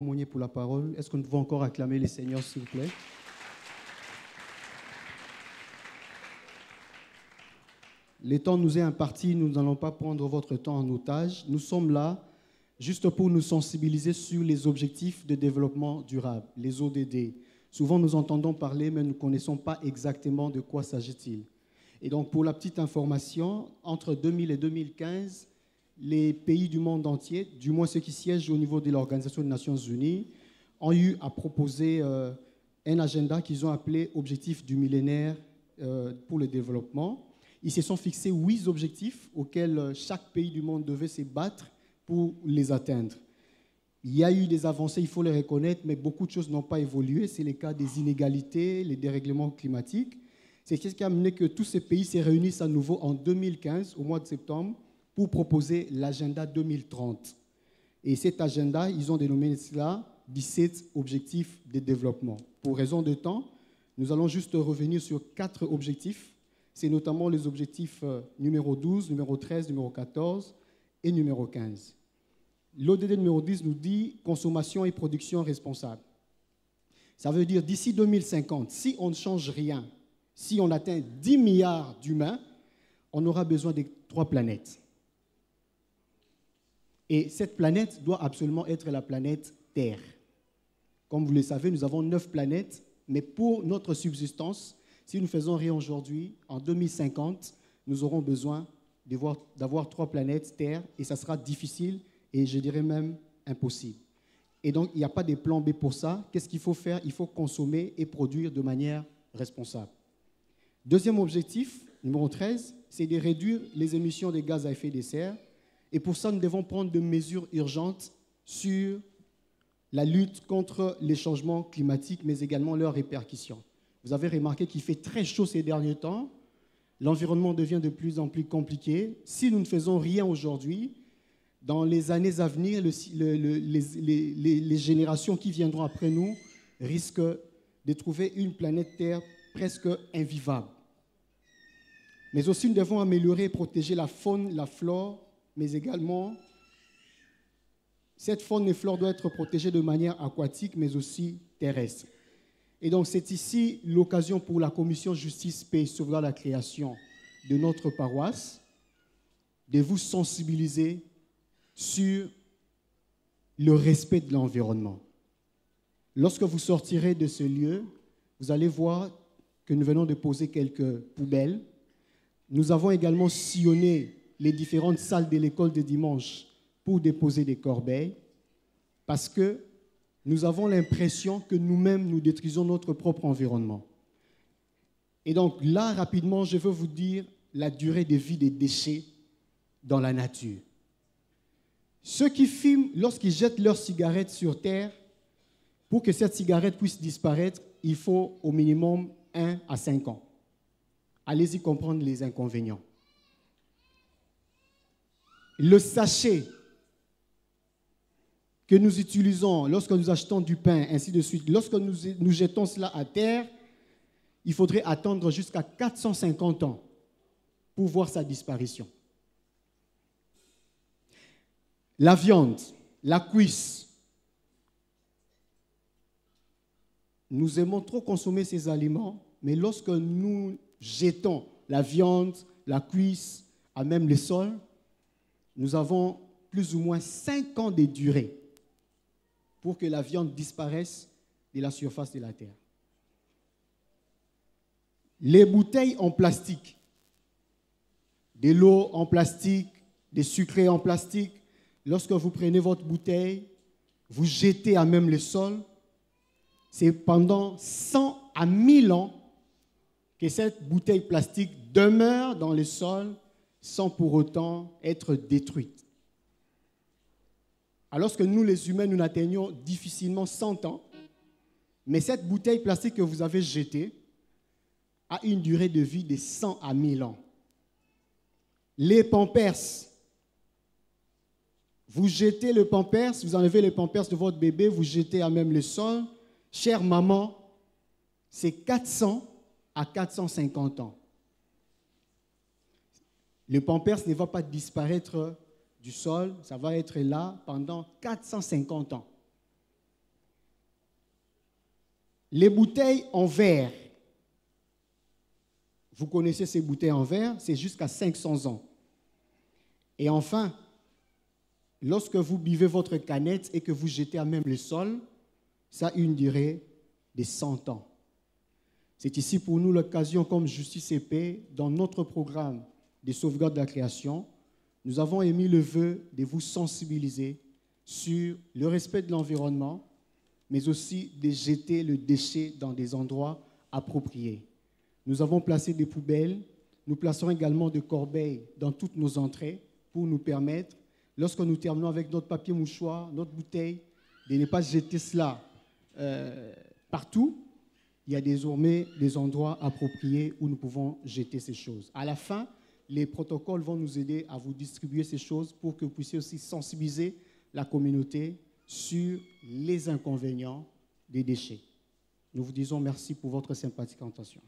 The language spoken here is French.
Monnier pour la parole. Est-ce que nous pouvons encore acclamer les seigneurs, s'il vous plaît? Le temps nous est imparti, nous n'allons pas prendre votre temps en otage. Nous sommes là juste pour nous sensibiliser sur les objectifs de développement durable, les ODD. Souvent, nous entendons parler, mais nous ne connaissons pas exactement de quoi s'agit-il. Et donc, pour la petite information, entre 2000 et 2015, les pays du monde entier, du moins ceux qui siègent au niveau de l'Organisation des Nations Unies, ont eu à proposer un agenda qu'ils ont appelé Objectifs du millénaire pour le développement. Ils se sont fixés 8 objectifs auxquels chaque pays du monde devait se battre pour les atteindre. Il y a eu des avancées, il faut les reconnaître, mais beaucoup de choses n'ont pas évolué. C'est le cas des inégalités, les dérèglements climatiques. C'est ce qui a amené que tous ces pays se réunissent à nouveau en 2015, au mois de septembre, pour proposer l'agenda 2030. Et cet agenda, ils ont dénommé cela 17 objectifs de développement. Pour raison de temps, nous allons juste revenir sur 4 objectifs. C'est notamment les objectifs numéro 12, numéro 13, numéro 14 et numéro 15. L'ODD numéro 10 nous dit consommation et production responsable. Ça veut dire d'ici 2050, si on ne change rien, si on atteint 10 milliards d'humains, on aura besoin de 3 planètes. Et cette planète doit absolument être la planète Terre. Comme vous le savez, nous avons 9 planètes, mais pour notre subsistance, si nous faisons rien aujourd'hui, en 2050, nous aurons besoin d'avoir 3 planètes Terre, et ça sera difficile, et je dirais même impossible. Et donc, il n'y a pas de plan B pour ça. Qu'est-ce qu'il faut faire? Il faut consommer et produire de manière responsable. Deuxième objectif, numéro 13, c'est de réduire les émissions de gaz à effet de serre. Et pour ça, nous devons prendre des mesures urgentes sur la lutte contre les changements climatiques, mais également leurs répercussions. Vous avez remarqué qu'il fait très chaud ces derniers temps. L'environnement devient de plus en plus compliqué. Si nous ne faisons rien aujourd'hui, dans les années à venir, les générations qui viendront après nous risquent de trouver une planète Terre presque invivable. Mais aussi, nous devons améliorer et protéger la faune, la flore, mais également, cette faune et flore doit être protégée de manière aquatique, mais aussi terrestre. Et donc, c'est ici l'occasion pour la Commission Justice, Paix et Sauvegarde de la création de notre paroisse de vous sensibiliser sur le respect de l'environnement. Lorsque vous sortirez de ce lieu, vous allez voir que nous venons de poser quelques poubelles. Nous avons également sillonné les différentes salles de l'école de dimanche pour déposer des corbeilles parce que nous avons l'impression que nous-mêmes, nous détruisons notre propre environnement. Et donc là, rapidement, je veux vous dire la durée de vie des déchets dans la nature. Ceux qui fument, lorsqu'ils jettent leurs cigarettes sur terre, pour que cette cigarette puisse disparaître, il faut au minimum 1 à 5 ans. Allez-y comprendre les inconvénients. Le sachet que nous utilisons lorsque nous achetons du pain, ainsi de suite, lorsque nous jetons cela à terre, il faudrait attendre jusqu'à 450 ans pour voir sa disparition. La viande, la cuisse. Nous aimons trop consommer ces aliments, mais lorsque nous jetons la viande, la cuisse, à même les sols, nous avons plus ou moins 5 ans de durée pour que la viande disparaisse de la surface de la terre. Les bouteilles en plastique, de l'eau en plastique, des sucrés en plastique, lorsque vous prenez votre bouteille, vous jetez à même le sol, c'est pendant 100 à 1000 ans que cette bouteille plastique demeure dans le sol sans pour autant être détruite. Alors que nous, les humains, nous n'atteignons difficilement 100 ans, mais cette bouteille plastique que vous avez jetée a une durée de vie de 100 à 1000 ans. Les pampers, vous jetez le pampers, vous enlevez les pampers de votre bébé, vous jetez à même le sol. Chère maman, c'est 400 à 450 ans. Le pampers ne va pas disparaître du sol, ça va être là pendant 450 ans. Les bouteilles en verre. Vous connaissez ces bouteilles en verre, c'est jusqu'à 500 ans. Et enfin, lorsque vous buvez votre canette et que vous jetez à même le sol, ça a une durée de 100 ans. C'est ici pour nous l'occasion, comme Justice et Paix, dans notre programme de sauvegarde de la création, nous avons émis le vœu de vous sensibiliser sur le respect de l'environnement, mais aussi de jeter le déchet dans des endroits appropriés. Nous avons placé des poubelles, nous placerons également des corbeilles dans toutes nos entrées pour nous permettre, lorsque nous terminons avec notre papier mouchoir, notre bouteille, de ne pas jeter cela partout. Il y a désormais des endroits appropriés où nous pouvons jeter ces choses. À la fin, les protocoles vont nous aider à vous distribuer ces choses pour que vous puissiez aussi sensibiliser la communauté sur les inconvénients des déchets. Nous vous disons merci pour votre sympathique attention.